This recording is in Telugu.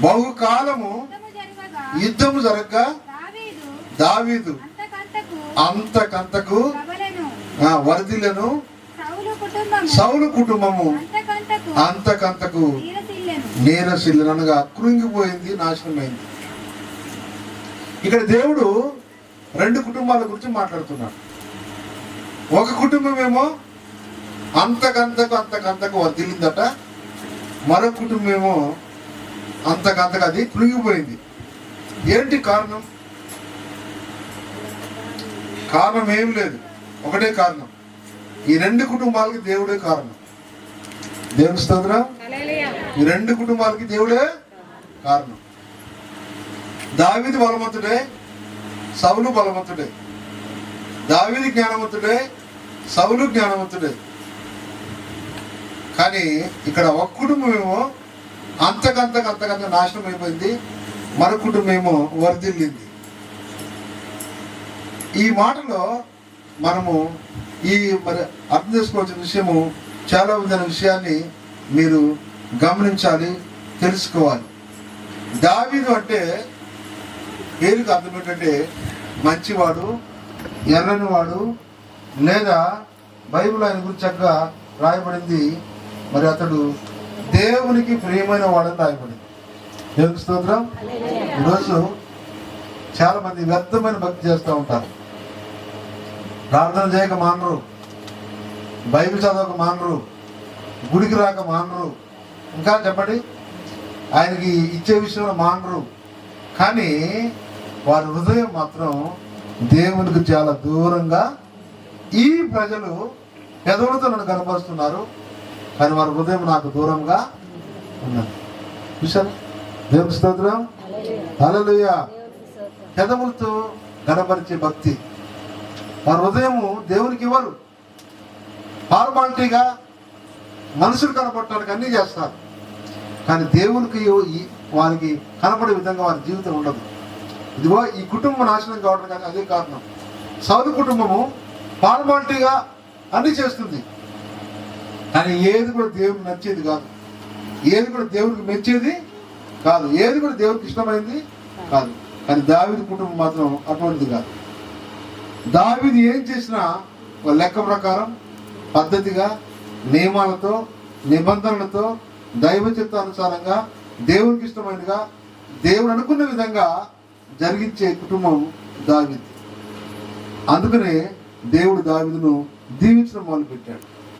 బహుకాలము యుద్ధము జరగగా దావీదు అంతకంతకు వర్ధిల్లెను, సౌలు కుటుంబము అంతకంతకు నీరసిల్లెను, అనగా కృంగిపోయింది, నాశనమైంది. ఇక్కడ దేవుడు రెండు కుటుంబాల గురించి మాట్లాడుతున్నాడు. ఒక కుటుంబం ఏమో అంతకంతకు వర్ధిల్లిందట, మరొక కుటుంబం ఏమో అంతకంతకు అది కృంగిపోయింది. ఏంటి కారణం? కారణం ఏం లేదు, ఒకటే కారణం. ఈ రెండు కుటుంబాలకి దేవుడే కారణం. దేవుని స్తోత్రం. ఈ రెండు కుటుంబాలకి దేవుడే కారణం. దావీదు బలవంతుడే, సౌలు బలవంతుడే. దావీదు జ్ఞానవంతుడే, సౌలు జ్ఞానవంతుడే. కానీ ఇక్కడ ఒక కుటుంబం ఏమో అంతకంత నాశనం అయిపోయింది, మరొక కుటుంబం ఏమో వర్ధిల్లింది. ఈ మాటలో మనము మరి అర్థం చేసుకోవాల్సిన విషయము చాలా ఉందనే విషయాన్ని మీరు గమనించాలి, తెలుసుకోవాలి. దావీదు అంటే పేరుకి అర్థం ఏంటంటే మంచివాడు, ఎర్రనివాడు, లేదా బైబిల్ ఆయన గురించి చక్కగా రాయబడింది. మరి అతడు దేవునికి ప్రియమైన వాడని రాయబడింది. దేవునికి స్తోత్రం. ఈరోజు చాలా మంది వ్యర్థమైన భక్తి చేస్తూ ఉంటారు. ప్రార్థన చేయక మానరు, బైబిల్ చదవక మానరు, గుడికి రాక మానరు, ఇంకా చెప్పండి ఆయనకి ఇచ్చే విషయంలో మానరు. కానీ వారి హృదయం మాత్రం దేవునికి చాలా దూరంగా. ఈ ప్రజలు పెదవులతో నన్ను కనపరుస్తున్నారు, కానీ వారి హృదయం నాకు దూరంగా ఉన్నది. చూశారు? దేవుని స్తోత్రం. హల్లెలూయా. పెదవులతో కనపరిచే భక్తి, వారి హృదయము దేవునికి ఇవ్వరు. ఫార్మాలిటీగా మనుషులు కనపడటానికి అన్నీ చేస్తారు, కానీ దేవునికి వారికి కనపడే విధంగా వారి జీవితం ఉండదు. ఇదిగో ఈ కుటుంబం నాశనం కావడానికి అదే కారణం. సౌలు కుటుంబము ఫార్మాలిటీగా అన్నీ చేస్తుంది, కానీ ఏది కూడా దేవునికి నచ్చేది కాదు, ఏది కూడా దేవునికి మెచ్చేది కాదు, ఏది కూడా దేవునికి ఇష్టమైంది కాదు. కానీ దావీదు కుటుంబం మాత్రం అటువంటిది కాదు. దావీదు ఏం చేసినా లెక్క ప్రకారం, పద్ధతిగా, నియమాలతో, నిబంధనలతో, దైవ చిత్తానుసారంగా, దేవునికి ఇష్టమైనగా, దేవుడు అనుకున్న విధంగా జరిగించే కుటుంబం దావీదు. అందుకనే దేవుడు దావీదును దీవించడం మొదలుపెట్టాడు.